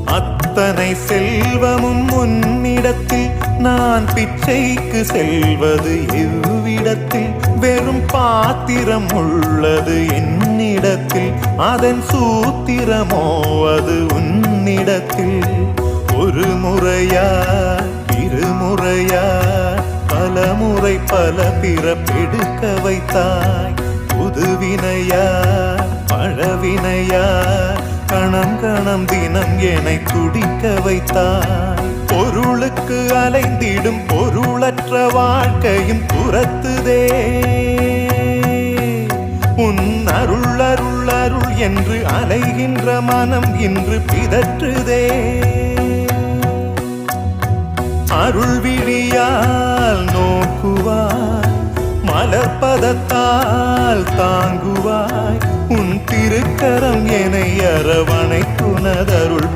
அத்தனை செல்வமும் உன்னிடத்தில் நான் பிச்சைக்கு செல்வது எவ்விடத்தில் வெறும் பாத்திரம் உள்ளது என்னிடத்தில் அதன் சூத்திரமோ அது உன்னிடத்தில் ஒரு முறையா இருமுறையா பல முறை பல பிறப்பெடுக்க வைத்தாய் புதுவினையா பழவினையா கணம் கணம் தினம் என்னை துடிக்க வைத்தாய் பொருளுக்கு அலைந்திடும் பொருளற்ற வாழ்க்கையும் துரத்துதே உன் அருள் அருள் அருள் என்று அலைகின்ற மனம் இன்று பிதற்றுதே அருள் விழியால் நோக்குவாய் மலர்பதத்தால் தாங்குவாய் உன் திருக்கரம் என்னை அரவணைத்துனதருள்